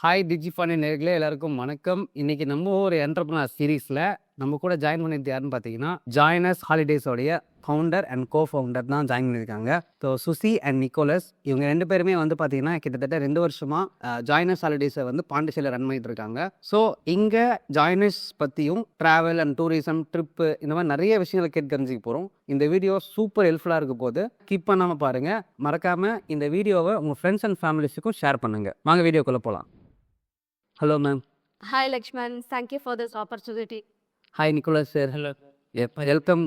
Hi டிஜிஃபானி நேர்களே எல்லாருக்கும் வணக்கம். இன்னைக்கு நம்ம ஒரு என்டர்பிரனர் சீரீஸில் நம்ம கூட ஜாயின் பண்ணிட்டு யாருன்னு பார்த்தீங்கன்னா ஜாயினஸ் ஹாலிடேஸோடைய ஃபவுண்டர் அண்ட் கோ ஃபவுண்டர் தான் ஜாயின் பண்ணியிருக்காங்க. ஸோ சுசி அண்ட் நிக்கோலஸ் இவங்க ரெண்டு பேருமே வந்து பார்த்தீங்கன்னா கிட்டத்தட்ட 2 வருஷமாக ஜாயினஸ் ஹாலிடேஸை வந்து பாண்டிச்சேரியில் ரன் பண்ணிட்டு இருக்காங்க. ஸோ இங்கே ஜாயினஸ் பற்றியும் ட்ராவல் அண்ட் டூரிசம் ட்ரிப்பு இந்த மாதிரி நிறைய விஷயங்களை கேட்டு தெரிஞ்சுக்க போகிறோம். இந்த வீடியோ சூப்பர் ஹெல்ப்ஃபுல்லாக இருக்க போது கீப் பண்ணாமல் பாருங்கள். மறக்காமல் இந்த வீடியோவை உங்கள் ஃப்ரெண்ட்ஸ் அண்ட் ஃபேமிலிஸுக்கும் ஷேர் பண்ணுங்கள். வாங்க வீடியோக்குள்ளே போகலாம். Hello ma'am. Hi Lakshman, thank you for this opportunity. Hi Nicholas sir. Hello. Welcome.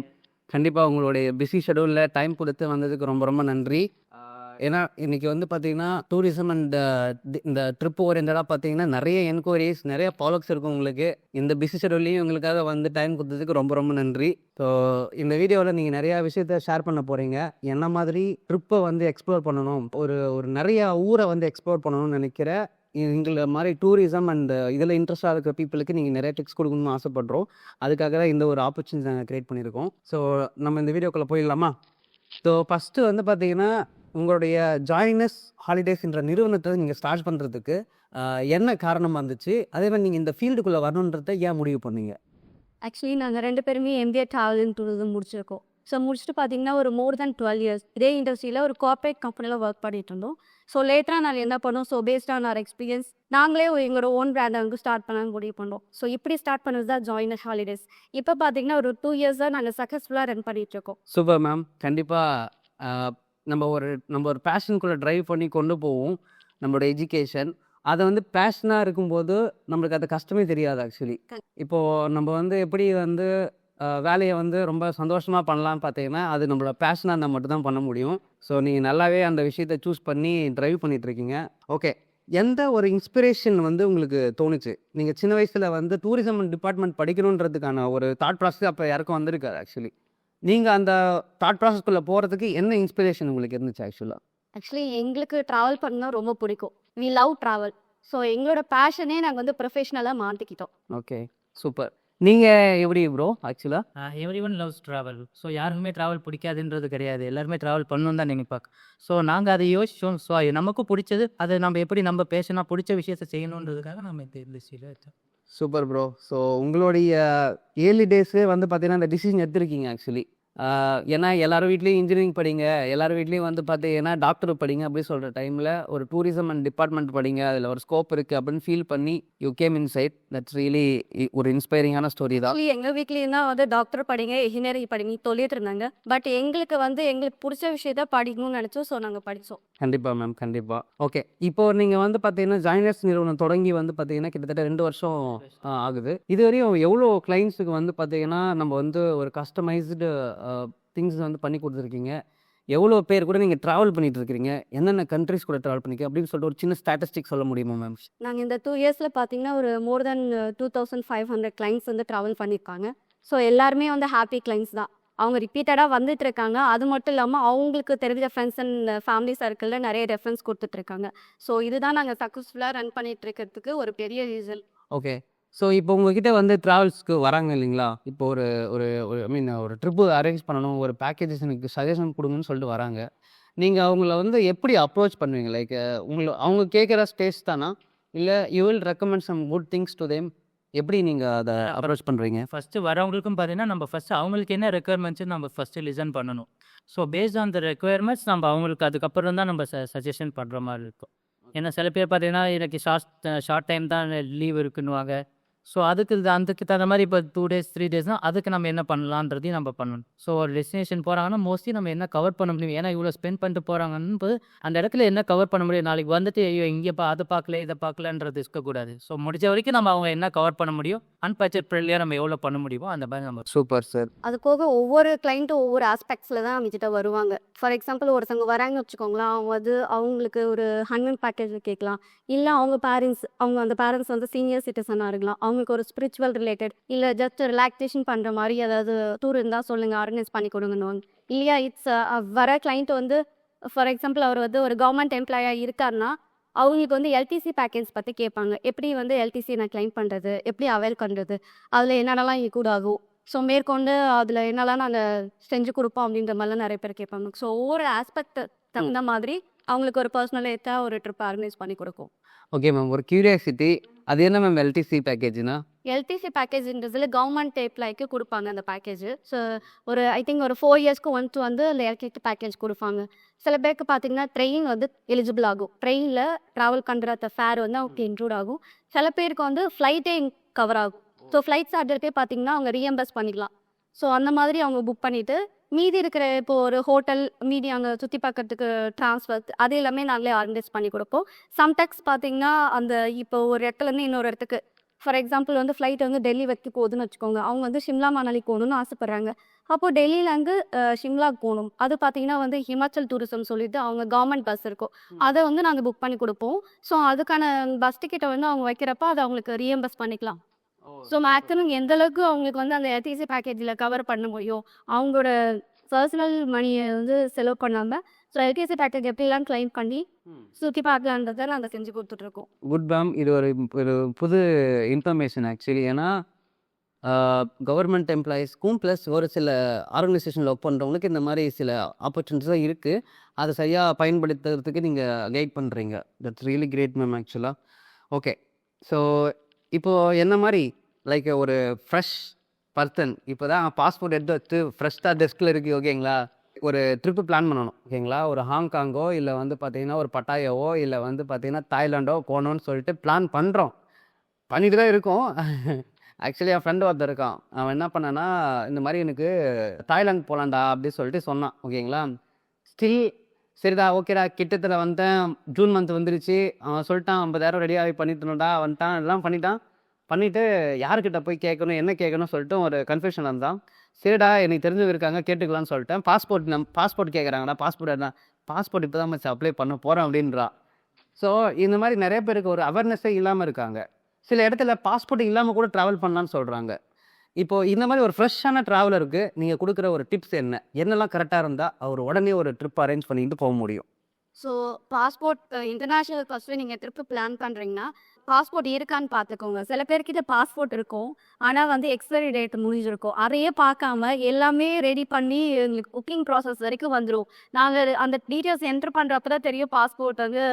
கண்டிப்பாக உங்களுடைய பிஸி ஷெடியூலில் டைம் கொடுத்து வந்ததுக்கு ரொம்ப ரொம்ப நன்றி. ஏன்னா இன்றைக்கி வந்து பார்த்திங்கன்னா டூரிசம் அண்ட் இந்த ட்ரிப் ஓரியன்டாக பார்த்தீங்கன்னா நிறைய என்கொயரிஸ் நிறைய ஃபாலோக்ஸ் இருக்கும் உங்களுக்கு. இந்த பிஸி ஷெடியூல்லையும் உங்களுக்காக வந்து டைம் கொடுத்ததுக்கு ரொம்ப ரொம்ப நன்றி. ஸோ இந்த வீடியோவில் நீங்கள் நிறையா விஷயத்த ஷேர் பண்ண போகிறீங்க. என்ன மாதிரி ட்ரிப்பை வந்து எக்ஸ்ப்ளோர் பண்ணணும், ஒரு ஒரு நிறையா ஊரை வந்து எக்ஸ்ப்ளோர் பண்ணணும்னு நினைக்கிற எங்களை மாதிரி டூரிசம் அண்ட் இதில் இன்ட்ரெஸ்டாக இருக்கிற பீப்புளுக்கு நீங்கள் நிறைய டிப்ஸ் கொடுக்கணும்னு ஆசைப்படுறோம். அதுக்காக தான் இந்த ஒரு ஆப்பர்ச்சுனிட்டி நாங்கள் க்ரியேட் பண்ணியிருக்கோம். ஸோ நம்ம இந்த வீடியோக்குள்ளே போயிடலாமா? ஸோ ஃபஸ்ட்டு வந்து பார்த்தீங்கன்னா உங்களுடைய ஜாயினஸ் ஹாலிடேஸ்ன்ற நிறுவனத்தை நீங்கள் ஸ்டார்ட் பண்ணுறதுக்கு என்ன காரணம் வந்துச்சு? அதே மாதிரி நீங்கள் இந்த ஃபீல்டுக்குள்ளே வரணுன்றதை ஏன் முடிவு பண்ணீங்க? ஆக்சுவலி நாங்கள் 2 பேருமே MBA ட்ராவல் அண்ட் டூரிசம் முடிச்சிருக்கோம். ஸோ முடிச்சுட்டு பார்த்தீங்கன்னா ஒரு மோர் தென் 12 இயர்ஸ் இதே இண்டஸ்ட்ரியில் ஒரு கார்பரேட் கம்பெனியில் ஒர்க் பண்ணிட்டு இருந்தோம். ஸோ லேட்டராக நாங்கள் என்ன பண்ணோம், so based on our experience நாங்களே எங்களோட ஓன் பிராண்டை வந்து ஸ்டார்ட் பண்ணலான்னு முடிவு பண்ணோம். ஸோ இப்படி ஸ்டார்ட் பண்ணது தான் ஜாயினஸ் ஹாலிடேஸ். இப்போ பார்த்தீங்கன்னா ஒரு 2 இயர்ஸாக நாங்கள் சக்ஸஸ்ஃபுல்லாக ரன் பண்ணிட்டு இருக்கோம். Super ma'am. கண்டிப்பாக நம்ம ஒரு பேஷனுக்குள்ளே ட்ரைவ் பண்ணி கொண்டு போவோம். நம்மளோட எஜுகேஷன் அதை வந்து பேஷனாக இருக்கும்போது நம்மளுக்கு அது கஷ்டமே தெரியாது. ஆக்சுவலி இப்போது நம்ம வந்து எப்படி வந்து வேலையை வந்து ரொம்ப சந்தோஷமாக பண்ணலான்னு பார்த்தீங்கன்னா அது நம்மளோட பேஷனாக இருந்தால் மட்டும்தான் பண்ண முடியும். ஸோ நீங்கள் நல்லாவே அந்த விஷயத்தை சூஸ் பண்ணி ட்ரைவ் பண்ணிகிட்ருக்கீங்க. ஓகே, எந்த ஒரு இன்ஸ்பிரேஷன் வந்து உங்களுக்கு தோணுச்சு? நீங்கள் சின்ன வயசில் வந்து டூரிசம் டிபார்ட்மெண்ட் படிக்கணுன்றதுக்கான ஒரு தாட் ப்ராசஸ் அப்போ யாருக்கும் வந்திருக்காது. ஆக்சுவலி நீங்கள் அந்த தாட் ப்ராசஸ்க்குள்ளே போகிறதுக்கு என்ன இன்ஸ்பிரேஷன் உங்களுக்கு இருந்துச்சு? ஆக்சுவலி எங்களுக்கு ட்ராவல் பண்ணால் ரொம்ப பிடிக்கும். We love travel. ஸோ எங்களோட பேஷனே நாங்கள் வந்து ப்ரொஃபஷ்னலாக மாற்றிக்கிட்டோம். Okay, super. நீங்கள் எப்படி ப்ரோ? ஆக்சுவலாக every one loves travel. So யாருக்குமே ட்ராவல் பிடிக்காதுன்றது கிடையாது. எல்லாருமே ட்ராவல் பண்ணணும் தான் நினைப்பாங்க. ஸோ நாங்கள் அதை யோசிச்சோம். ஸோ நமக்கும் பிடிச்சது அதை நம்ம எப்படி நம்ம பேஷனாக பிடிச்ச விஷயத்தை செய்யணுன்றதுக்காக நம்ம இந்த இண்டஸ்ட்ரியில் எடுத்தோம். Super bro. ஸோ உங்களுடைய ஏர்லி டேஸே வந்து பார்த்தீங்கன்னா இந்த டிசிஷன் எடுத்திருக்கீங்க. ஆக்சுவலி ஏன்னா எல்லாரும் வீட்லேயும் இன்ஜினியரிங் படிங்க, எல்லாரும் வீட்லேயும் வந்து பார்த்தீங்கன்னா டாக்டர் படிங்க அப்படி சொல்கிற டைமில் ஒரு டூரிசம் அண்ட் டிபார்ட்மெண்ட் படிங்க, அதில் ஒரு ஸ்கோப் இருக்குது அப்படின்னு ஃபீல் பண்ணி you came inside. That's really ஒரு இன்ஸ்பைரிங்கான ஸ்டோரி தான். எங்கள் வீட்லேயும் தான் வந்து டாக்டர் படிங்க, இன்ஜினியரிங் படிங்க சொல்லிட்டு இருந்தாங்க. பட் எங்களுக்கு பிடிச்ச விஷயத்த படிக்கணும்னு நினச்சோம். ஸோ நாங்கள் படித்தோம். கண்டிப்பாக மேம், கண்டிப்பாக. ஓகே, இப்போ நீங்கள் வந்து பார்த்தீங்கன்னா ஜாயினஸ் நிறுவனம் தொடங்கி வந்து பார்த்தீங்கன்னா கிட்டத்தட்ட 2 வருஷம் ஆகுது. இதுவரையும் எவ்வளோ கிளைண்ட்ஸுக்கு வந்து பார்த்தீங்கன்னா நம்ம வந்து ஒரு கஸ்டமைஸ்டு திங்ஸ் வந்து பண்ணி கொடுத்துருக்கீங்க? எவ்வளோ பேர் கூட நீங்கள் ட்ராவல் பண்ணிட்டு இருக்கிறீங்க? என்னென்ன கண்ட்ரிஸ் கூட ட்ராவல் பண்ணிக்க அப்படின்னு சொல்லிட்டு ஒரு சின்ன ஸ்டாட்டிஸ்டிக் சொல்ல முடியுமா மேம்? நாங்கள் இந்த 2 இயர்ஸில் பார்த்தீங்கன்னா ஒரு மோர் தென் 2500 கிளைண்ட்ஸ் வந்து ட்ராவல் பண்ணியிருக்காங்க. ஸோ எல்லாருமே வந்து ஹாப்பி கிளைண்ட்ஸ் தான். அவங்க ரிப்பீட்டடாக வந்துட்டு இருக்காங்க. அது மட்டும் இல்லாமல் அவங்களுக்கு தெரிஞ்ச ஃப்ரெண்ட்ஸ் அண்ட் ஃபேமிலி சர்க்கிளில் நிறைய ரெஃபரன்ஸ் கொடுத்துட்ருக்காங்க. ஸோ இதுதான் நாங்கள் சக்ஸஸ்ஃபுல்லாக ரன் பண்ணிட்டு இருக்கிறதுக்கு ஒரு பெரிய ரீசன். ஓகே, ஸோ இப்போ உங்ககிட்ட வந்து ட்ராவல்ஸ்க்கு வராங்க இல்லைங்களா? இப்போ ஒரு ஒரு ஐ மீன் ஒரு ட்ரிப்பு அரேஞ்ச் பண்ணணும், ஒரு பேக்கேஜஸ் எனக்கு சஜஷன் கொடுங்கன்னு சொல்லிட்டு வராங்க. நீங்கள் அவங்கள வந்து எப்படி அப்ரோச் பண்ணுவீங்க? லைக் அவங்க கேட்குற ஸ்டேஜ் தானா, இல்லை you will recommend some good things to them? எப்படி நீங்கள் அதை அப்ரோச் பண்ணுறீங்க? ஃபஸ்ட்டு வரவங்களுக்கும் பார்த்தீங்கன்னா நம்ம ஃபஸ்ட்டு அவங்களுக்கு என்ன ரெக்குயர்மெண்ட்ஸு நம்ம ஃபஸ்ட்டு லிசன் பண்ணணும். So based on the requirements நம்ம அவங்களுக்கு அதுக்கப்புறம் தான் நம்ம சஜஷன் பண்ணுற மாதிரி இருக்கும். ஏன்னா சில பேர் பார்த்தீங்கன்னா எனக்கு ஷார்ட் டைம் தான் லீவ் இருக்குன்னுவாங்க. ஸோ அதுக்கு தகுந்த மாதிரி இப்போ 2 days 3 daysனால் அதுக்கு நம்ம என்ன பண்ணலான்றதையும் நம்ம பண்ணணும். ஸோ ஒரு டெஸ்டினேஷன் போகிறாங்கன்னா மோஸ்ட்லி நம்ம என்ன கவர் பண்ண முடியும், ஏன்னா இவ்வளோ ஸ்பெண்ட் பண்ணிட்டு போகிறாங்கன்னு அந்த இடத்துல என்ன கவர் பண்ண முடியும். நாளைக்கு வந்துட்டு ஐயோ இங்கே அதை பார்க்கல இதை பார்க்கலன்றது இருக்கக்கூடாது. ஸோ முடிஞ்ச வரைக்கும் நம்ம அவங்க என்ன கவர் பண்ண முடியும், அன்பட்ஜெட் ஃப்ரெண்ட்லியாக நம்ம எவ்வளோ பண்ண முடியுமோ அந்த மாதிரி நம்ம. Super sir. அது போக ஒவ்வொரு கிளைண்ட்டும் ஒவ்வொரு ஆஸ்பெக்ட்ஸில் தான் நம்மகிட்ட வருவாங்க. ஃபார் எக்ஸாம்பிள் ஒருத்தவங்க வராங்கன்னு வச்சுக்கோங்களேன், அவங்க வந்து அவங்களுக்கு ஒரு ஹனிமூன் பேக்கேஜ் கேட்கலாம். இல்லை அவங்க அந்த பேரண்ட்ஸ் வந்து சீனியர் சிட்டிசனாக இருக்கலாம். அவங்களுக்கு ஒரு ஸ்பிரிச்சுவல் ரிலேட்டட் இல்லை ஜஸ்ட் ரிலாக்ஸேஷன் பண்ணுற மாதிரி ஏதாவது டூர் இருந்தால் சொல்லுங்கள், ஆர்கனைஸ் பண்ணி கொடுங்கன்னுவாங்க. இல்லையா வர கிளைண்ட் வந்து ஃபார் எக்ஸாம்பிள் அவர் வந்து ஒரு கவர்மெண்ட் எம்ப்ளாயாக இருக்காருன்னா அவங்களுக்கு வந்து எல்டிசி பேக்கேஜ் பற்றி கேட்பாங்க. எப்படி வந்து எல்டிசி நான் கிளைம் பண்ணுறது, எப்படி அவைல் பண்ணுறது, அதில் என்னென்னலாம் இன்க்ளூட் ஆகும், ஸோ மேற்கொண்டு அதில் என்னெல்லாம் நாங்கள் செஞ்சு கொடுப்போம் அப்படின்ற மாதிரிலாம் நிறைய பேர் கேட்பாங்க. ஸோ ஒவ்வொரு ஆஸ்பெக்ட் தகுந்த மாதிரி அவங்களுக்கு ஒரு பர்சனல் ஏற்றா ஒரு ட்ரிப் ஆர்கனைஸ் பண்ணி கொடுக்கும். Okay ma'am. ஒரு கியூரியாசிட்டி, அது என்ன மேம் எல்டிசி பேக்கேஜ்னா? எல்டிசி பேக்கேஜ்ன்றதுல கவர்மெண்ட் டைப்லைக்கு கொடுப்பாங்க அந்த பேக்கேஜ். ஸோ ஒரு ஐ திங்க் ஒரு 4 இயர்ஸ்க்கு ஒன்ஸ் வந்து அதில் எல்டிசி பேக்கேஜ் கொடுப்பாங்க. சில பேருக்கு பார்த்தீங்கன்னா ட்ரெயின் வந்து எலிஜிபிள் ஆகும். ட்ரெயினில் ட்ராவல் பண்ணுற அந்த ஃபேர் வந்து அவங்களுக்கு இன்க்ளூட் ஆகும். சில பேருக்கு வந்து ஃப்ளைட்டே கவர் ஆகும். ஸோ ஃப்ளைட் சார்ஜருக்கே பார்த்தீங்கன்னா அவங்க ரீஎம்பர்ஸ் பண்ணிக்கலாம். ஸோ அந்த மாதிரி அவங்க புக் பண்ணிவிட்டு மீதி இருக்கிற இப்போ ஒரு ஹோட்டல் மீதி அங்கே சுற்றி பார்க்கறதுக்கு ட்ரான்ஸ்ஃபர் அது எல்லாமே நாங்களே ஆர்கனைஸ் பண்ணி கொடுப்போம். சம்டைம்ஸ் பார்த்தீங்கன்னா அந்த இப்போ ஒரு இடத்துலேருந்து இன்னொரு இடத்துக்கு ஃபார் எக்ஸாம்பிள் வந்து ஃப்ளைட் வந்து டெல்லி வரைக்கும் போகுதுன்னு வச்சுக்கோங்க. அவங்க வந்து ஷிம்லா மணாலி போகணுன்னு ஆசைப்பட்றாங்க. அப்போது டெல்லியிலேருந்து ஷிம்லாக்கு போகணும். அது பார்த்தீங்கன்னா வந்து ஹிமாச்சல் டூரிசம் சொல்லிட்டு அவங்க கவர்மெண்ட் பஸ் இருக்கும். அதை வந்து நாங்கள் புக் பண்ணி கொடுப்போம். ஸோ அதுக்கான பஸ் டிக்கெட்டை வந்து அவங்க வைக்கிறப்ப அதை அவங்களுக்கு ரீஎம்பர்ஸ் பண்ணிக்கலாம். ஸோ மேக்ஸிமம் எந்த அளவுக்கு அவங்களுக்கு வந்து அந்த எல்டிசி பேக்கேஜில் கவர் பண்ண முடியும் அவங்களோட பர்சனல் மணியை வந்து செலவு பண்ணாமல் ஸோ எல்டிசி பேக்கேஜ் எப்படிலாம் கிளைம் பண்ணி சுற்றி பார்க்கலான்றதை நாங்கள் செஞ்சு கொடுத்துட்ருக்கோம். Good ma'am. இது ஒரு புது இன்ஃபர்மேஷன் ஆக்சுவலி. ஏன்னா கவர்மெண்ட் எம்ப்ளாயீஸ்க்கும் ப்ளஸ் ஒரு சில ஆர்கனைசேஷனில் ஒர்க் பண்ணுறவங்களுக்கு இந்த மாதிரி சில ஆப்பர்ச்சுனிட்டிஸாக இருக்குது. அதை சரியாக பயன்படுத்துறதுக்கு நீங்கள் கைட் பண்ணுறீங்க. தட்ஸ் ரியலி கிரேட் மேம் ஆக்சுவலாக. ஓகே. ஸோ இப்போது என்ன மாதிரி லைக் ஒரு ஃப்ரெஷ் பர்சன் இப்போ தான் பாஸ்போர்ட் எடுத்து வச்சு ஃப்ரெஷ்ஷாக டெஸ்கில் இருக்குது ஓகேங்களா, ஒரு ட்ரிப்பு பிளான் பண்ணணும் ஓகேங்களா, ஒரு ஹாங்காங்கோ இல்லை வந்து பார்த்தீங்கன்னா ஒரு பட்டாயாவோ இல்லை வந்து பார்த்தீங்கன்னா தாய்லாண்டோ போகணுன்னு சொல்லிட்டு பிளான் பண்ணுறோம், பண்ணிட்டு தான் இருக்கோம். ஆக்சுவலி என் ஃப்ரெண்டு ஒருத்தர் இருக்கான். அவன் என்ன பண்ணான்னா இந்த மாதிரி எனக்கு தாய்லாந்து போகலான்டா அப்படின்னு சொல்லிட்டு சொன்னான் ஓகேங்களா. ஸ்டில் சரிடா ஓகேடா கிட்டத்தில் வந்தேன், ஜூன் மந்த் வந்துருச்சு. அவன் சொல்லிட்டான் 50,000 ரெடியாகி பண்ணிட்டணும்டா, வந்துட்டான் எல்லாம் பண்ணிவிட்டு யார்கிட்ட போய் கேட்கணும் என்ன கேட்கணும் சொல்லிட்டு ஒரு கன்ஃபியூஷன் இருந்தான். சரிடா எனக்கு தெரிஞ்சவங்க இருக்காங்க கேட்டுக்கலான்னு சொல்லிட்டேன். பாஸ்போர்ட் கேட்குறாங்கடா. பாஸ்போர்ட் இப்போ தான் மச்சி அப்ளை பண்ண போகிறேன் அப்படின்றா. ஸோ இந்த மாதிரி நிறைய பேருக்கு ஒரு அவேர்னஸே இல்லாமல் இருக்காங்க. சில இடத்துல பாஸ்போர்ட் இல்லாமல் கூட ட்ராவல் பண்ணலான்னு சொல்கிறாங்க. இப்போது இந்த மாதிரி ஒரு ஃப்ரெஷ்ஷான ட்ராவலருக்கு நீங்கள் கொடுக்குற ஒரு டிப்ஸ் என்னெல்லாம் கரெக்டாக இருந்தால் அவர் உடனே ஒரு ட்ரிப் அரேஞ்ச் பண்ணிட்டு போக முடியும்? ஸோ பாஸ்போர்ட் இன்டர்நேஷ்னல் ஃபஸ்ட்டு நீங்கள் ட்ரிப்பு பிளான் பண்ணுறீங்கன்னா பாஸ்போர்ட் இருக்கான்னு பார்த்துக்கோங்க. சில பேர்கிட்ட பாஸ்போர்ட் இருக்கும், ஆனால் வந்து எக்ஸ்பைரி டேட் முடிஞ்சிருக்கும். அதையே பார்க்காம எல்லாமே ரெடி பண்ணி எங்களுக்கு புக்கிங் ப்ராசஸ் வரைக்கும் வந்துடும். நாங்கள் அந்த டீட்டெயில்ஸ் என்ட்ரு பண்ணுறப்ப தான் தெரியும் பாஸ்போர்ட் வந்து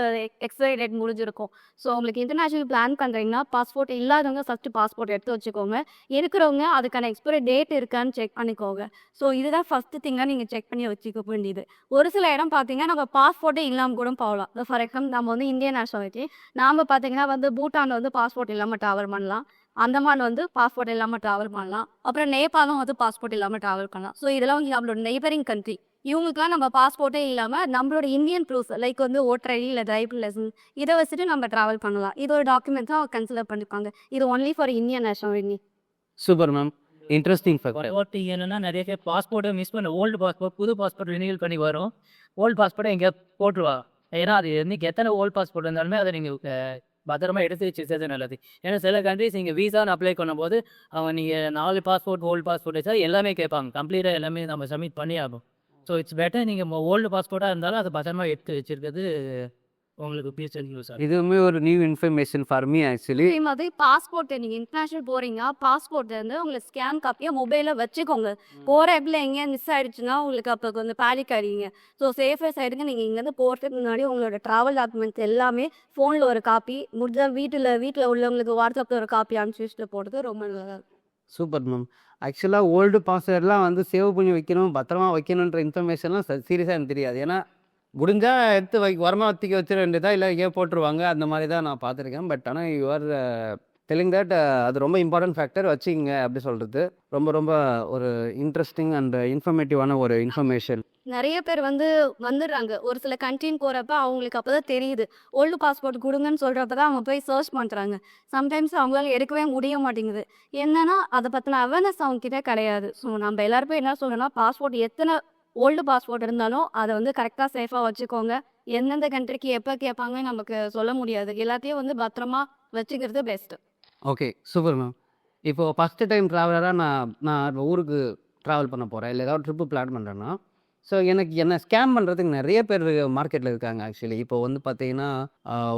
எக்ஸ்பைரி டேட் முடிஞ்சிருக்கும். ஸோ உங்களுக்கு இன்டர்நேஷ்னல் பிளான் பண்ணுறீங்கன்னா பாஸ்போர்ட் இல்லாதவங்க ஃபஸ்ட்டு பாஸ்போர்ட் எடுத்து வச்சுக்கோங்க. இருக்கிறவங்க அதுக்கான எக்ஸ்பைரி டேட் இருக்கான்னு செக் பண்ணிக்கோங்க. ஸோ இதுதான் ஃபஸ்ட்டு திங்காக நீங்கள் செக் பண்ணி வச்சுக்க வேண்டியது. ஒரு சில இடம் பார்த்தீங்கன்னா நம்ம பாஸ்போர்ட்டே இல்லாமல் கூட போகலாம். ஃபார் எக்ஸாம்பிள் நம்ம வந்து இந்தியன் நேஷனாலிட்டி, நாம் பார்த்தீங்கன்னா வந்து பூட்டான் வந்து பாஸ்போர்ட் இல்லாமல் ட்ராவல் பண்ணலாம். அந்தமான் வந்து பாஸ்போர்ட் இல்லாமல் ட்ராவல் பண்ணலாம். அப்புறம் நேபாளும் வந்து பாஸ்போர்ட் இல்லாமல் ட்ராவல் பண்ணலாம். ஸோ இதெல்லாம் வந்து நம்மளோட நெய்பரிங் கண்ட்ரி. இவங்களுக்குலாம் நம்ம பாஸ்போர்ட்டே இல்லாமல் நம்மளோட இந்தியன் ப்ரூஃப் லைக் வந்து ஓட்டர் ஐடி இல்லை டிரைவர் லைசன்ஸ் இதை வச்சுட்டு நம்ம ட்ராவல் பண்ணலாம். இது ஒரு டாக்குமெண்ட் தான் கன்சிடர் பண்ணிப்பாங்க. இது only for Indian nationality. Super ma'am. Interesting fact. என்னன்னா நிறைய பேர் பாஸ்போர்ட்டை மிஸ் பண்ண ஓல்டு பாஸ்போர்ட் புது பாஸ்போர்ட் ரினியூவல் பண்ணி வரும். ஓல்டு பாஸ்போர்ட்டை எங்கேயா போட்டுருவா. ஏன்னா அது இன்னைக்கு எத்தனை ஓல்டு பாஸ்போர்ட் இருந்தாலுமே அதை நீங்கள் பத்திரமா எடுத்து வச்சுக்கிறது நல்லது. ஏன்னா சில கண்ட்ரிஸ் நீங்கள் வீசான்னு அப்ளை பண்ணும்போது அவங்க நீங்கள் 4 பாஸ்போர்ட் ஓல்டு பாஸ்போர்ட் வச்சா எல்லாமே கேட்பாங்க. கம்ப்ளீட்டாக எல்லாமே நம்ம சப்மிட் பண்ணி ஆகும். ஸோ இட்ஸ் பெட்டர் நீங்கள் ஓல்டு பாஸ்போர்ட்டாக இருந்தாலும் அதை பத்திரமா எடுத்து வச்சிருக்கிறது உங்களுக்கு ஃபியூச்சர் யூஸ் ஆகும். இதுவுமே ஒரு new information for me actually. அதே மாதிரி பாஸ்போர்ட் நீங்கள் இன்டர்நேஷனல் போகிறீங்க, பாஸ்போர்ட் வந்து உங்களை ஸ்கேன் காப்பியாக மொபைலில் வச்சுக்கோங்க. போகிற இடத்துல எங்கேயா மிஸ் ஆகிடுச்சுன்னா உங்களுக்கு அப்போ கொஞ்சம் பேனிக் ஆகிடுவீங்க. ஸோ சேஃபர் சைடுங்க நீங்கள் இங்கேருந்து போகிறதுக்கு முன்னாடி உங்களோட ட்ராவல் டாக்குமெண்ட்ஸ் எல்லாமே ஃபோனில் ஒரு காப்பி, முடிஞ்சால் வீட்டில் உள்ளவங்களுக்கு வாட்ஸ்அப்பில் ஒரு காப்பி அனுப்பிச்சி வச்சுட்டு போகிறது ரொம்ப நல்லா இருக்கும். Super ma'am. ஆக்சுவலாக ஓல்டு பாஸ்வேர்ட்லாம் வந்து சேவ் பண்ணி வைக்கணும், பத்திரமா வைக்கணுன்ற இன்ஃபர்மேஷன்லாம் சீரியஸாக எனக்கு தெரியாது. ஏன்னா முடிஞ்சால் எடுத்து வரமாத்திக்க வச்சிட வேண்டியதா, இல்லை எங்கேயோ போட்டுருவாங்க. அந்த மாதிரி தான் நான் பார்த்துருக்கேன். பட் ஆனால் யூ ஆர் டெல்லிங் தட் அது ரொம்ப இம்பார்ட்டன்ட் ஃபேக்டர் வச்சுக்கிங்க அப்படி சொல்கிறது ரொம்ப ரொம்ப ஒரு இன்ட்ரெஸ்டிங் அண்ட் இன்ஃபர்மேட்டிவான ஒரு இன்ஃபர்மேஷன். நிறைய பேர் வந்துடுறாங்க. ஒரு சில கண்ட்ரின்னு போகிறப்ப அவங்களுக்கு அப்போ தான் தெரியுது. ஓல்டு பாஸ்போர்ட் கொடுங்கன்னு சொல்கிறப்ப தான் அவங்க போய் சர்ச் பண்ணுறாங்க. சம்டைம்ஸ் அவங்களால எடுக்கவே முடிய மாட்டேங்குது. என்னன்னா அதை பற்றின அவேர்னஸ் அவங்கக்கிட்ட கிடையாது. ஸோ நம்ம எல்லாருமே என்ன சொல்லணும்னா பாஸ்போர்ட் எத்தனை ஓல்டு பாஸ்போர்ட் இருந்தாலும் அதை வந்து கரெக்டாக சேஃபாக வச்சுக்கோங்க. எந்தெந்த கண்ட்ரிக்கு எப்போ கேட்பாங்கன்னு நமக்கு சொல்ல முடியாது. எல்லாத்தையும் வந்து பத்திரமா வச்சுக்கிறது பெஸ்ட்டு. Okay super ma'am. இப்போது ஃபஸ்ட்டு டைம் ட்ராவலராக நான் ஊருக்கு ட்ராவல் பண்ண போகிறேன், இல்லை ஏதாவது ட்ரிப்பு பிளான் பண்ணுறேன்னா, ஸோ எனக்கு என்ன ஸ்கேம் பண்ணுறதுக்கு நிறைய பேர் மார்க்கெட்டில் இருக்காங்க ஆக்சுவலி. இப்போ வந்து பார்த்தீங்கன்னா,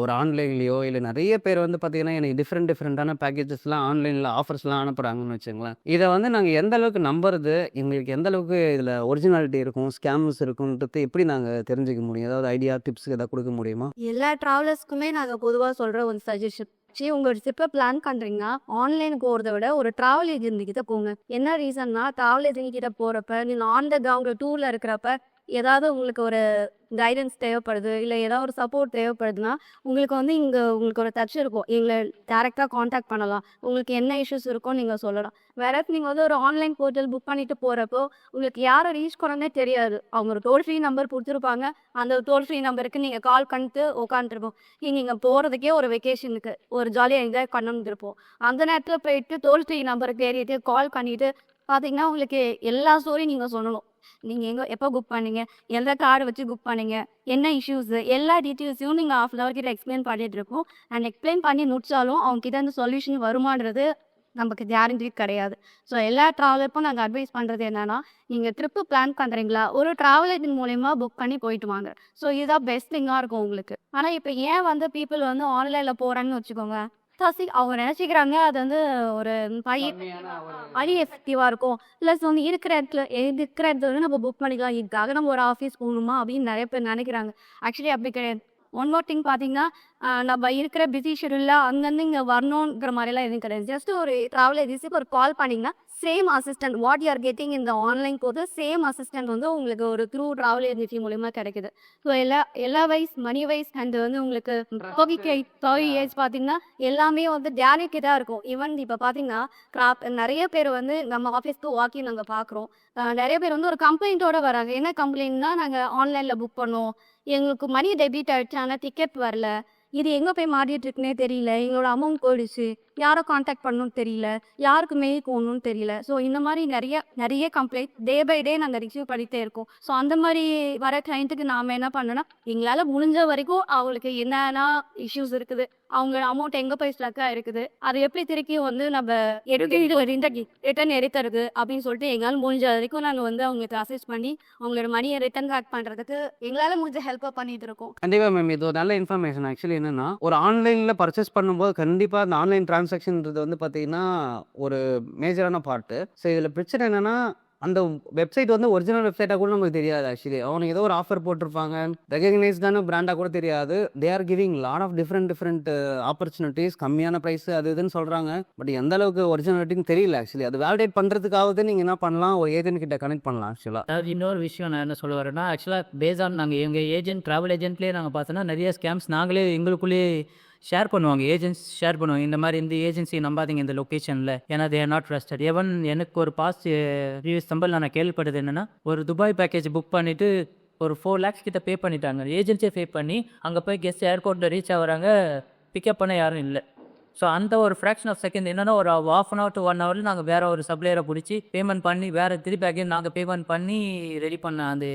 ஒரு ஆன்லைன்லேயோ இல்லை நிறைய பேர் வந்து பார்த்தீங்கன்னா, எனக்கு டிஃப்ரெண்ட்டான பேக்கேஜஸ்லாம் ஆன்லைனில் ஆஃபர்ஸ்லாம் அனுப்புகிறாங்கன்னு வச்சுங்களேன். இதை வந்து நாங்கள் எந்த அளவுக்கு நம்புறது, எங்களுக்கு எந்த அளவுக்கு இதில் ஒரிஜினாலிட்டி இருக்கும், ஸ்கேம்ஸ் இருக்குன்றது எப்படி நாங்கள் தெரிஞ்சுக்க முடியும்? ஏதாவது ஐடியா, டிப்ஸ் ஏதாவது கொடுக்க முடியுமா? எல்லா ட்ராவலர்ஸ்க்குமே நாங்கள் பொதுவாக சொல்கிற ஒரு சஜஷன், உங்களோட ட்ரிப்பை பிளான் பண்ணுறீங்கன்னா ஆன்லைனுக்கு போகிறத விட ஒரு ட்ராவல் ஏஜென்சி கிட்ட போங்க. என்ன ரீசன்னா, ட்ராவல் ஏஜென்சி கிட்ட போகிறப்ப நீங்கள் ஆன் த கிரவுண்ட் டூரில் இருக்கிறப்ப ஏதாவது உங்களுக்கு ஒரு கைடன்ஸ் தேவைப்படுது, இல்லை ஏதாவது ஒரு சப்போர்ட் தேவைப்படுதுன்னா உங்களுக்கு வந்து இங்கே உங்களுக்கு ஒரு டச் இருக்கும், எங்களை டேரெக்டாக காண்டாக்ட் பண்ணலாம், உங்களுக்கு என்ன இஷ்யூஸ் இருக்கோ நீங்கள் சொல்லலாம். வேற நீங்கள் வந்து ஒரு ஆன்லைன் போர்ட்டல் புக் பண்ணிட்டு போகிறப்போ உங்களுக்கு யாரை ரீச் பண்ணனே தெரியாது. அவங்க ஒரு டோல் ஃப்ரீ நம்பர் கொடுத்துருப்பாங்க, அந்த டோல் ஃப்ரீ நம்பருக்கு நீங்கள் கால் பண்ணிட்டு உட்காந்துருப்போம். இங்கே போகிறதுக்கே ஒரு வெக்கேஷனுக்கு ஒரு ஜாலியாக என்ஜாய் பண்ணணும்னு இருப்போம். அந்த நேரத்தில் போயிட்டு டோல் ஃப்ரீ நம்பருக்கு ஏறிட்டு கால் பண்ணிட்டு பார்த்தீங்கன்னா உங்களுக்கு எல்லா ஸ்டோரியும் நீங்கள் சொல்லணும். நீங்கள் எங்கே எப்போ புக் பண்ணீங்க, எந்த கார்டு வச்சு புக் பண்ணீங்க, என்ன இஷ்யூஸு, எல்லா டீட்டெயில்ஸையும் நீங்கள் ஹாஃப் அன் ஹவர் கிட்ட எக்ஸ்பிளைன் பண்ணிட்டு இருக்கோம். அண்ட் எக்ஸ்பிளைன் பண்ணி முடிச்சாலும் அவங்க கிட்ட இருந்து சொல்யூஷன் வருமானது நமக்கு கேரண்டி கிடையாது. ஸோ எல்லா ட்ராவலருக்கும் நாங்கள் அட்வைஸ் பண்ணுறது என்னன்னா, நீங்கள் ட்ரிப்பு பிளான் பண்ணுறீங்களா, ஒரு ட்ராவல் ஏஜென்ட் மூலயமா புக் பண்ணி போயிட்டு வாங்க. ஸோ இதுதான் பெஸ்ட் திங்காக இருக்கும் உங்களுக்கு. ஆனால் இப்போ ஏன் வந்து பீப்புள் வந்து ஆன்லைனில் போகிறாங்கன்னு வச்சுக்கோங்க, அவங்க நினச்சிக்கிறாங்க அது வந்து ஒரு மணி எஃபெக்டிவாக இருக்கும், ப்ளஸ் வந்து இருக்கிற இடத்துல வந்து நம்ம புக் பண்ணிக்கலாம், இதுக்காக நம்ம ஒரு ஆஃபீஸ் போகணுமா அப்படின்னு நிறைய பேர் நினைக்கிறாங்க. ஆக்சுவலி அப்படி கிடையாது. ஒன் மோர் திங் பார்த்தீங்கன்னா, நம்ம இருக்கிற பிஸி ஷெடியூலில் அங்கேருந்து இங்கே வரணுங்கிற மாதிரிலாம் எதுவும் கிடையாது. ஜஸ்ட் ஒரு ட்ராவல் ஏஜென்சிக்கு ஒரு கால் பண்ணிங்கன்னா same assistant what you are getting இந்த ஆன்லைன் போது சேம் அசிஸ்டன்ட் வந்து உங்களுக்கு ஒரு த்ரூ ட்ராவல் ஏஜென்சி மூலிமா கிடைக்குது. ஸோ எல்லா வைஸ் மணி வைஸ் அண்ட் வந்து உங்களுக்கு ஏஜ் பார்த்தீங்கன்னா எல்லாமே வந்து டேரிக்கேட்டாக இருக்கும். ஈவன் இப்போ பார்த்தீங்கன்னா நிறைய பேர் வந்து நம்ம ஆஃபீஸ்க்கு வாக்கிங் நாங்கள் பார்க்குறோம். நிறைய பேர் வந்து ஒரு கம்ப்ளைண்ட்டோட வராங்க. என்ன கம்ப்ளைண்ட்னா, நாங்கள் ஆன்லைனில் புக் பண்ணோம், எங்களுக்கு மணி டெபிட் ஆகிடுச்சு, ஆனால் டிக்கெட் வரல, இது எங்கே போய் மாட்டிட்டு இருக்குன்னே தெரியல, எங்களோட அமௌண்ட் போயிடுச்சு, யாரை காண்டாக்ட் பண்ணணும்னு தெரியல, யாருக்கு மெயில் போகணும்னு தெரியல. ஸோ இந்த மாதிரி நிறைய கம்ப்ளைண்ட் டே பை டே நாங்கள் ரிசீவ் பண்ணிகிட்டே இருக்கோம். ஸோ அந்த மாதிரி வர கிளைண்ட்டுக்கு நாம் என்ன பண்ணோன்னா, எங்களால் முடிஞ்ச வரைக்கும் அவங்களுக்கு என்னென்ன இஷ்யூஸ் இருக்குது, அவங்க அமௌண்ட் எங்கே போய் ஸ்ட்ரக்காக இருக்குது, அதை எப்படி திருப்பி வந்து நம்ம ரிட்டர்ன் எடுத்துறது அப்படின்னு சொல்லிட்டு எங்களால் முடிஞ்ச வரைக்கும் நாங்கள் வந்து அவங்களுக்கு அசஸ் பண்ணி அவங்களோட மணியை ரிட்டர்ன் பேக் பண்ணுறதுக்கு எங்களால் முடிஞ்ச ஹெல்ப்பாக பண்ணிட்டு இருக்கோம். கண்டிப்பாக மேம், இது ஒரு நல்ல இன்ஃபர்மேஷன். ஆக்சுவலி என்னன்னா, ஒரு ஆன்லைனில் பர்ச்சேஸ் பண்ணும்போது கண்டிப்பாக அந்த ஆன்லைன் டிரான்சாக்ஷன்றது வந்து பார்த்தீங்கன்னா ஒரு மேஜரான பார்ட்டு. ஸோ இதில் பிரச்சனை என்னன்னா, அந்த வெப்சைட் வந்து ஒரிஜினல் வெப்சைட்டாக கூட நமக்கு தெரியாது. ஆக்சுவலி அவனுக்கு ஏதோ ஒரு ஆஃபர் போட்டிருப்பாங்க, ரெகக்னைஸ்டான பிராண்டாக கூட தெரியாது. They are giving lot of different opportunities, கம்மியான ப்ரைஸ் அது இதுன்னு சொல்கிறாங்க. பட் எந்த அளவுக்கு ஒரிஜினாலிட்டின்னு தெரியல. ஆக்சுவலி அது வேலிடேட் பண்ணுறதுக்காவது நீங்கள் என்ன பண்ணலாம், ஒரு ஏஜென்ட் கிட்ட கனெக்ட் பண்ணலாம். ஆக்சுவலாக அதாவது இன்னொரு விஷயம் நான் என்ன சொல்ல வரேன்னா, ஆக்சுவலாக பேஸ் ஆன் நாங்கள் எங்கள் ஏஜென்ட் ட்ராவல் ஏஜென்ட்லேயே நாங்கள் பார்த்தோன்னா நிறைய ஸ்கேம்ஸ் நாங்களே எங்களுக்குள்ளேயே ஷேர் பண்ணுவாங்க. ஏஜென்ட்ஸ் ஷேர் பண்ணுவாங்க, இந்த மாதிரி இந்த ஏஜென்சி நம்பாதீங்க இந்த லொக்கேஷனில், ஏன்னா they are not trusted. Even எனக்கு ஒரு பாஸ்ட் ப்ரீவியஸ் சம்பள் நான் கேள்விப்பட்டது என்னென்னா, ஒரு துபாய் பேக்கேஜ் புக் பண்ணிவிட்டு ஒரு 4 lakhs கிட்ட பே பண்ணிட்டாங்க. ஏஜென்சியை பே பண்ணி அங்கே போய் கெஸ்ட் ஏர்போர்ட்டில் ரீச் ஆகுறாங்க, பிக்கப் பண்ண யாரும் இல்லை. ஸோ அந்த ஒரு ஃப்ராக்ஷன் ஆஃப் செகண்ட் என்னென்னா, ஒரு 1/2 hour to 1 hour நாங்கள் வேறு ஒரு சப்ளையரை பிடிச்சி பேமெண்ட் பண்ணி வேறு திருப்பி அகைன் நாங்கள் பேமெண்ட் பண்ணி ரெடி பண்ண அந்த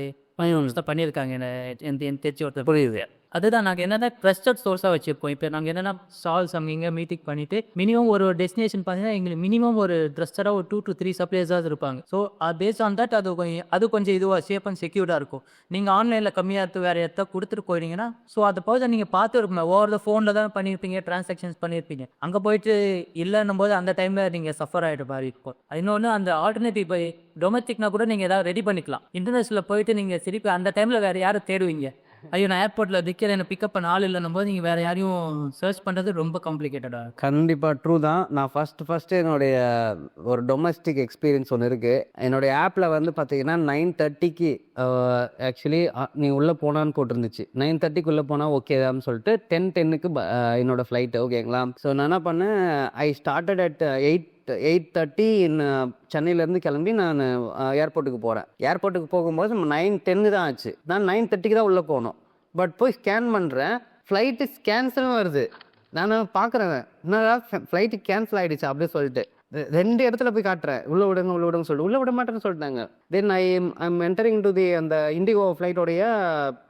தான் பண்ணியிருக்காங்க. என் தெரிஞ்ச ஒருத்தர் புரியுது. அதுதான் நாங்கள் என்னென்னா ட்ரஸ்டட் சோர்ஸாக வச்சுருக்கோம். இப்போ நாங்கள் என்னென்னா சால்ஸ் அங்கே மீட்டிங் பண்ணிவிட்டு மினிமம் ஒரு டெஸ்டினேஷன் பார்த்தீங்கன்னா எங்களுக்கு மினிமம் ஒரு ட்ரஸ்டடாக ஒரு 2 to 3 சப்ளையர்ஸாக இருப்பாங்க. ஸோ பேஸ்ட் ஆன் தட் அது கொஞ்சம் இதுவாக சேஃப் அண்ட் செக்யூர்டாக இருக்கும். நீங்கள் ஆன்லைனில் கம்மியாக எடுத்து வேறு இடத்த கொடுத்துட்டு போயிட்டீங்கன்னா, ஸோ அதை போய் நீங்கள் பார்த்து இருக்குமே ஓவர் த ஃபோனில் தான் பண்ணியிருப்பீங்க, ட்ரான்சாக்ஷன்ஸ் பண்ணியிருப்பீங்க. அங்கே போயிட்டு இல்லைன்னும் போது அந்த டைமில் நீங்கள் சஃபர் ஆகிட்ட மாதிரி இருக்கும். இன்னொன்று, அந்த ஆல்டர்னேட்டிவ் இப்போ டொமஸ்டிக்னா கூட நீங்கள் ஏதாவது ரெடி பண்ணிக்கலாம். இன்டர்நேஷனலில் போயிட்டு நீங்கள் திருப்பி அந்த டைமில் வேறு யாரும் தேடுவீங்க, ஐயோ நான் ஏர்போர்ட்டில் நிற்கிறேன், என்னை பிக்கப் பண்ண ஆள் இல்லைன்னும் போது நீங்கள் வேறு யாரையும் சர்ச் பண்ணுறது ரொம்ப காம்ப்ளிகேட்டடாக. கண்டிப்பாக ட்ரூ தான். நான் ஃபஸ்ட்டு என்னுடைய ஒரு டொமஸ்டிக் எக்ஸ்பீரியன்ஸ் ஒன்று இருக்குது. என்னுடைய ஆப்பில் வந்து பார்த்தீங்கன்னா 9:30க்கு ஆக்சுவலி நீ உள்ளே போனான்னு போட்டிருந்துச்சு. 9:30க்குள்ளே போனால் ஓகே தான் சொல்லிட்டு 10:10க்கு என்னோடய ஃப்ளைட்டு ஓகேங்களா. ஸோ நான் என்ன பண்ணேன், ஐ ஸ்டார்டட் அட் 8:30 சென்னையிலேருந்து கிளம்பி நான் ஏர்போர்ட்டுக்கு போகிறேன். ஏர்போர்ட்டுக்கு போகும்போது 9:10 தான் ஆச்சு. நான் 9:30க்கு தான் உள்ளே போகணும். பட் போய் ஸ்கேன் பண்ணுறேன், ஃப்ளைட்டு கேன்சலும் வருது. நான் பார்க்குறேன், என்னடா ஃப்ளைட்டு கேன்சல் ஆகிடுச்சு அப்படின்னு சொல்லிட்டு 2 இடத்துல போய் காட்டுறேன், உள்ளே விடுங்க சொல்லிட்டு உள்ளே விட மாட்டேன்னு சொல்லிட்டாங்க. Then I'm entering to the அந்த இண்டிகோ ஃப்ளைட்டோடைய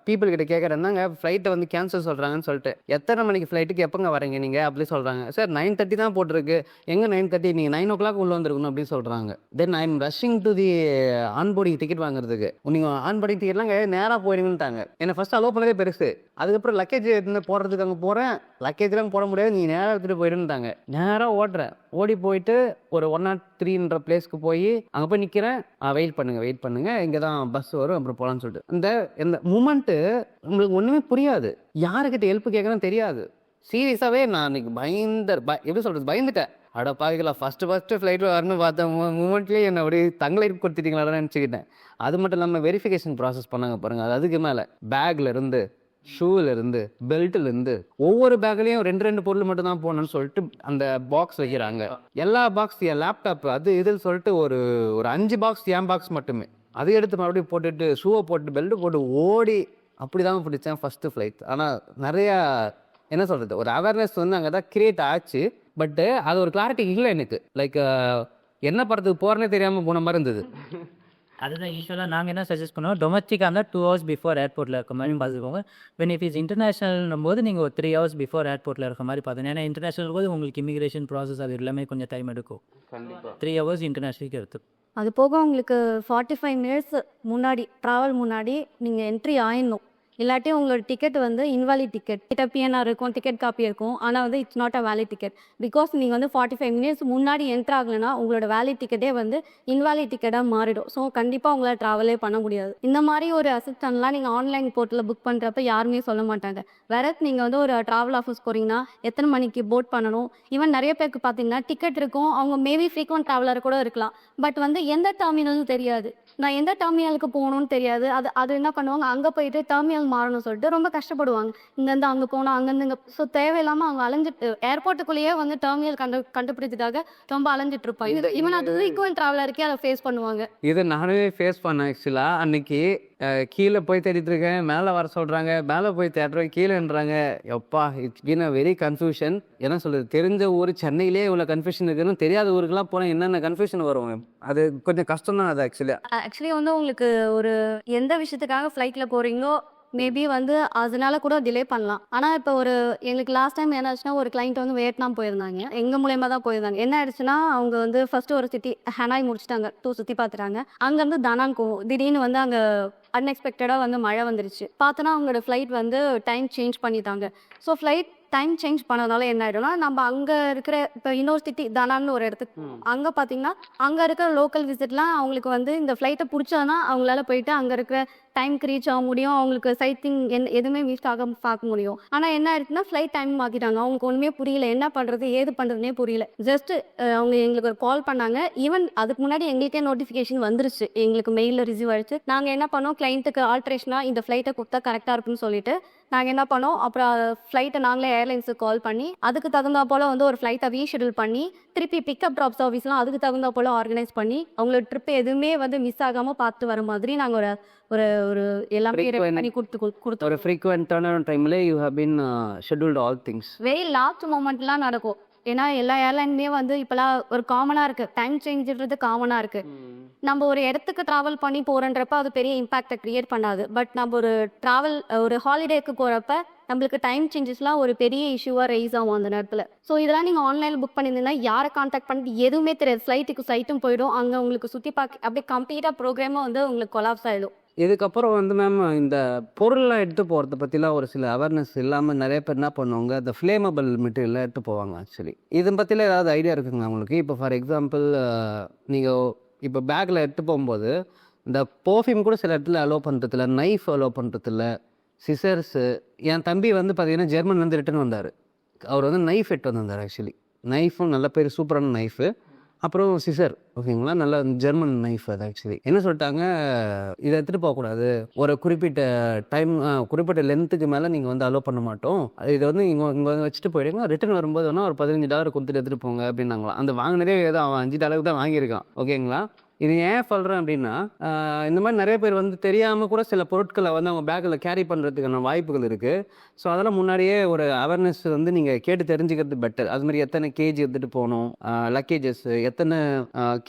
பீப்புள் கிட்ட கேட்குறேன்னாங்க ஃப்ளைட்டை வந்து கேன்சல் சொல்கிறாங்கன்னு சொல்லிட்டு எத்தனை மணிக்கு ஃப்ளைட்டுக்கு எப்போங்க வரீங்க நீங்கள் அப்படி சொல்கிறாங்க. சார் 9:30 தான் போட்டிருக்கு. எங்கே 9:30? நீங்கள் 9 o'clock உள்ளே வந்துருக்கணும் அப்படின்னு சொல்கிறாங்க. Then I'm rushing to the onboarding ticket வாங்குறதுக்கு. நீங்கள் ஆன்போர்டிங் டிக்கெட்லாம் நேராக போயிடுங்கன்ட்டாங்க. என்னை ஃபஸ்ட் அலோவ் பண்ணதே பெருசு. அதுக்கப்புறம் லக்கேஜ் எடுத்துன்னு போகிறதுக்கு அங்கே போகிறேன். லக்கேஜ்லாம் போட முடியாது, நீங்கள் நேராக எடுத்துகிட்டு போயிடுன்ட்டாங்க. நேராக ஓடுறேன். ஓடி போயிட்டு ஒரு 103 பிளேஸ்க்கு போய் அங்கே போய் நிற்கிறேன். வெயிட் பண்ணுங்க இங்கே தான் பஸ் வரும் அப்புறம் போகலான்னு சொல்லிட்டு இந்த மூமெண்ட்டு உங்களுக்கு ஒன்றுமே புரியாது. யாருக்கிட்ட ஹெல்ப் கேட்குறேன்னு தெரியாது. சீரியஸாகவே நான் அன்றைக்கி எப்படி சொல்கிறது, பயந்துட்டேன். அட பாவிகளா, ஃபஸ்ட்டு ஃப்ளைட்டில் வரணும்னு பார்த்த மூமெண்ட்லேயே என்னை அப்படியே தங்களை கொடுத்துட்டீங்களான்னு நினச்சிக்கிட்டேன். அது மட்டும் இல்லாமல் வெரிஃபிகேஷன் ப்ராசஸ் பண்ணாங்க பாருங்கள். அது அதுக்கு மேலே பேக்லேருந்து ஷூலேருந்து பெல்ட்லேருந்து ஒவ்வொரு பேக்லேயும் 2 பொருள் மட்டும் தான் போகணும்னு சொல்லிட்டு அந்த பாக்ஸ் வைக்கிறாங்க. எல்லா பாக்ஸ் என் லேப்டாப் அது இதுன்னு சொல்லிட்டு ஒரு 5 பாக்ஸ் என் பாக்ஸ் மட்டுமே. அதை எடுத்து மறுபடியும் போட்டுட்டு ஷூவை போட்டு பெல்ட்டு போட்டு ஓடி அப்படி தான் பிடிச்சேன் ஃபஸ்ட்டு ஃப்ளைட். ஆனால் நிறையா என்ன சொல்கிறது, ஒரு அவேர்னஸ் வந்து அங்கே தான் க்ரியேட் ஆச்சு. பட்டு அது ஒரு கிளாரிட்டி இல்லை எனக்கு. லைக் என்ன படத்துக்கு போகிறேன்னே தெரியாமல் போன மாதிரி இருந்தது. அதுதான் யூஸ்வலாக நாங்கள் என்ன சஜஸ்ட் பண்ணுவோம், டொமஸ்டிக்காக இருந்தால் 2 hours பிஃபோர் ஏர்போர்ட்டில் இருக்க மாதிரி பார்த்துக்கோங்க. வென் இஃப் இஸ் இன்டர்நேஷனல் போது நீங்கள் ஒரு 3 hours பிஃபோர் ஏர்போர்ட்டில் இருக்க மாதிரி பார்த்துங்க. ஏன்னா இன்டர்நேஷனல் போது உங்களுக்கு இமிகிரேஷன் ப்ராசஸ் அது எல்லாமே கொஞ்சம் டைம் எடுக்கும். 3 hours இன்டர்நேஷனலுக்கு எடுத்து. அது போக உங்களுக்கு 45 minutes முன்னாடி ட்ராவல் முன்னாடி நீங்கள் என்ட்ரி ஆயிடணும். இல்லாட்டி உங்களோட டிக்கெட் வந்து இன்வாலிட் டிக்கெட் கிட்ட பிஎன்ஆர் இருக்கும், டிக்கெட் காப்பி இருக்கும். ஆனால் வந்து it's not a valid ticket. Because நீங்கள் வந்து 45 minutes முன்னாடி என்ட்ரு ஆகலைன்னா உங்களோட வேலிட் டிக்கெட்டே வந்து இன்வாலிட் டிக்கெட்டாக மாறிடும். ஸோ கண்டிப்பாக உங்களால் ட்ராவலே பண்ண முடியாது. இந்த மாதிரி ஒரு அசிஸ்டன்ட்லாம் நீங்கள் ஆன்லைன் போர்ட்டில் புக் பண்ணுறப்ப யாருமே சொல்ல மாட்டாங்க. வேற நீங்கள் வந்து ஒரு ட்ராவல் ஆஃபீஸ் போகிறீங்கன்னா எத்தனை மணிக்கு போட் பண்ணணும். ஈவன் நிறைய பேருக்கு பார்த்தீங்கன்னா டிக்கெட் இருக்கும், அவங்க மேபி ஃப்ரீக்வெண்ட் ட்ராவலர் கூட இருக்கலாம். பட் வந்து எந்த டெர்மினல்னு தெரியாது, நான் எந்த டெர்மினலுக்கு போகணும்னு தெரியாது. அது என்ன பண்ணுவாங்க, அங்கே போயிட்டு டெர்மினல் மாறணும்னு சொல்லிட்டு ரொம்ப கஷ்டப்படுவாங்க. இங்கேருந்து அங்கே போனால் அங்கேருந்து இங்கே. ஸோ தேவையில்லாமல் அவங்க அலைஞ்சிட்டு ஏர்போர்ட்டுக்குள்ளேயே வந்து டெர்மினல் கண்டுபிடிச்சதுக்காக ரொம்ப அலைஞ்சிட்டு இருப்பாங்க. ஈவன் அது ஃப்ரீக்வெண்ட் ட்ராவலருக்கே அதை ஃபேஸ் பண்ணுவாங்க. இதை நானே ஃபேஸ் பண்ணேன் ஆக்சுவலாக. அன்னைக்கு கீழே போய் தேடிட்டு இருக்கேன், மேலே வர சொல்கிறாங்க, மேலே போய் தேடுறேன், கீழேன்றாங்க. எப்பா, it's been a very confusion. என்ன சொல்கிறது, தெரிஞ்ச ஊர் சென்னையிலே இவ்வளோ கன்ஃபியூஷன் இருக்குன்னு தெரியாத ஊருக்குலாம் போனால் என்னென்ன கன்ஃபியூஷன் வரும். அது கொஞ்சம் கஷ்டம் தான் அது ஆக்சுவலி வந்து உங்களுக்கு ஒரு எந்த விஷயத்துக்காக ஃப்ளைட்டில் போகிறீங்களோ மேபி வந்து அதனால கூட டிலே பண்ணலாம். ஆனால் இப்போ எங்களுக்கு லாஸ்ட் டைம் என்ன ஆச்சுன்னா, ஒரு கிளைண்ட் வந்து வியட்நாம் போயிருந்தாங்க. எங்கள் மூலயமா தான் போயிருந்தாங்க. என்ன ஆயிடுச்சுன்னா, அவங்க வந்து ஃபர்ஸ்ட் ஒரு சிட்டி ஹனாய் முடிச்சுட்டாங்க, 2 சுற்றி பார்த்துட்டாங்க. அங்கேருந்து தனான் போகும். திடீர்னு வந்து அங்கே அன்எக்ஸ்பெக்டடாக வந்து மழை வந்துருச்சு. பார்த்தோன்னா அவங்களோட ஃப்ளைட் வந்து டைம் சேஞ்ச் பண்ணிட்டாங்க. ஸோ ஃப்ளைட் டைம் சேஞ்ச் பண்ணதுனால என்ன ஆகிடும்னா, நம்ம அங்கே இருக்கிற இப்போ இன்னொரு சிட்டி தனான்னு ஒரு இடத்துக்கு அங்கே பார்த்தீங்கன்னா அங்கே இருக்கிற லோக்கல் விசிட்லாம் அவங்களுக்கு வந்து இந்த ஃப்ளைட்டை பிடிச்சாதான் அவங்களால போயிட்டு அங்கே இருக்கிற டைமுக்கு ரீச் ஆக முடியும். அவங்களுக்கு சைட்டிங் எதுவுமே மிஸ் ஆக பார்க்க முடியும். ஆனால் என்ன ஆயிடுச்சுன்னா, ஃப்ளைட் டைம் மாற்றிட்டாங்க. அவங்களுக்கு ஒன்றுமே புரியல, என்ன பண்ணுறது ஏது பண்ணுறதுனே புரியல. ஜஸ்ட் அவங்க எங்களுக்கு ஒரு கால் பண்ணாங்க. ஈவன் அதுக்கு முன்னாடி எங்களுக்கே நோட்டிஃபிகேஷன் வந்துருச்சு, எங்களுக்கு மெயிலில் ரிசீவ் ஆயிடுச்சு. நாங்கள் என்ன பண்ணோம், கிளைண்ட்டுக்கு ஆல்ட்ரேஷனாக இந்த ஃப்ளைட்டை கொடுத்தா கரெக்டாக இருக்குன்னு சொல்லிட்டு நாங்கள் என்ன பண்ணோம், அப்புறம் ஃப்ளைட்டை நாங்களே ஏர்லைன்ஸுக்கு கால் பண்ணி அதுக்கு தகுந்தா போல் வந்து ஒரு ஃப்ளைட்டை ரீஷெடியூல் பண்ணி திருப்பி பிக்கப் ட்ராப் சர்வீஸ்லாம் அதுக்கு தகுந்தா போல் ஆர்கனைஸ் பண்ணி அவங்களோட ட்ரிப் எதுவுமே வந்து மிஸ் ஆகாமல் பார்த்து வர மாதிரி நாங்கள் ஒரு ஒரு எல்லாமே பண்ணி கொடுத்தோம். ஒரு ஃப்ரீக்வெண்ட்டான டைமில் you have been scheduled all things. Very last மூமெண்ட்லாம் நடக்கும். ஏன்னா எல்லா ஏர்லைன்லேயும் வந்து இப்போலாம் ஒரு காமனாக இருக்குது, டைம் சேஞ்சுன்றது காமனாக இருக்குது. நம்ம ஒரு இடத்துக்கு ட்ராவல் பண்ணி போகிறன்றப்ப அது பெரிய இம்பாக்டை க்ரியேட் பண்ணாது. பட் நம்ம ஒரு ஹாலிடேக்கு போகிறப்ப நம்மளுக்கு டைம் சேஞ்சஸ்லாம் ஒரு பெரிய இஷ்யூவாக ரைஸ் ஆகும் அந்த நேரத்தில். ஸோ இதெல்லாம் நீங்கள் ஆன்லைனில் புக் பண்ணியிருந்தீங்கன்னா யாரை கான்டாக்ட் பண்ணிட்டு எதுவுமே தெரியாது. சைட்டும் போயிடும், அங்கே உங்களுக்கு சுற்றி பார்க்க அப்படியே கம்ப்ளீட்டாக ப்ரோக்ராமும் வந்து உங்களுக்கு கொலாப்ஸ் ஆகிடும். இதுக்கப்புறம் வந்து மேம் இந்த பொருள்லாம் எடுத்து போகிறத பற்றிலாம் ஒரு சில அவேர்னஸ் இல்லாமல் நிறைய பேர் என்ன பண்ணுவாங்க, அந்த ஃப்ளேமபிள் மெட்டீரியல்லாம் எடுத்து போவாங்க. ஆக்சுவலி இதை பற்றிலாம் ஏதாவது ஐடியா இருக்குங்களா உங்களுக்கு? இப்போ ஃபார் எக்ஸாம்பிள் நீங்கள் இப்போ பேக்கில் எடுத்து போகும்போது இந்த பர்ஃப்யூம் கூட சில இடத்துல அலோவ் பண்ணுறதில்ல, நைஃப் அலோவ் பண்ணுறதில்ல, சிசர்ஸு. என் தம்பி வந்து பார்த்தீங்கன்னா ஜெர்மன்லேருந்து ரிட்டர்ன் வந்தார். அவர் வந்து நைஃப் எடுத்து வந்திருந்தார். ஆக்சுவலி நைஃபும் நல்ல பேர் சூப்பரான நைஃபு, அப்புறம் சிசர், ஓகேங்களா, நல்ல ஜெர்மன் நைஃப். அது ஆக்சுவலி என்ன சொல்லிட்டாங்க, இதை எடுத்துகிட்டு போகக்கூடாது, ஒரு குறிப்பிட்ட லென்த்துக்கு மேலே நீங்கள் வந்து அலோவ் பண்ண மாட்டோம், இதை வந்து இங்கே வந்து வச்சுட்டு போயிடுங்க, ரிட்டர்ன் வரும்போது வேணால் ஒரு $15 கொடுத்துட்டு எடுத்துகிட்டு போங்க அப்படின்னாங்களாம். அந்த வாங்கினதே ஏதோ அவன் $5 தான் வாங்கியிருக்கான், ஓகேங்களா. இது ஏன் சொல்கிறேன் அப்படின்னா, இந்த மாதிரி நிறைய பேர் வந்து தெரியாமல் கூட சில பொருட்களை வந்து அவங்க பேக்கில் கேரி பண்ணுறதுக்கான வாய்ப்புகள் இருக்குது. ஸோ அதெல்லாம் முன்னாடியே ஒரு அவேர்னஸ் வந்து நீங்கள் கேட்டு தெரிஞ்சுக்கிறது பெட்டர். அது மாதிரி எத்தனை கேஜி எடுத்துகிட்டு போகணும், லக்கேஜஸ் எத்தனை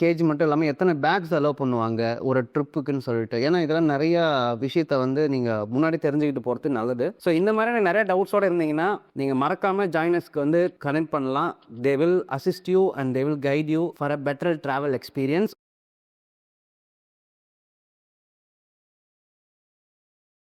கேஜி மட்டும் இல்லாமல் எத்தனை பேக்ஸ் அலோவ் பண்ணுவாங்க ஒரு ட்ரிப்புக்குன்னு சொல்லிட்டு. ஏன்னா இதெல்லாம் நிறையா விஷயத்த வந்து நீங்கள் முன்னாடி தெரிஞ்சுக்கிட்டு போகிறது நல்லது. ஸோ இந்த மாதிரி நிறைய டவுட்ஸோடு இருந்தீங்கன்னா நீங்கள் மறக்காமல் ஜாயினஸ்க்கு வந்து கனெக்ட் பண்ணலாம். They will assist you and they will guide you for a better travel experience.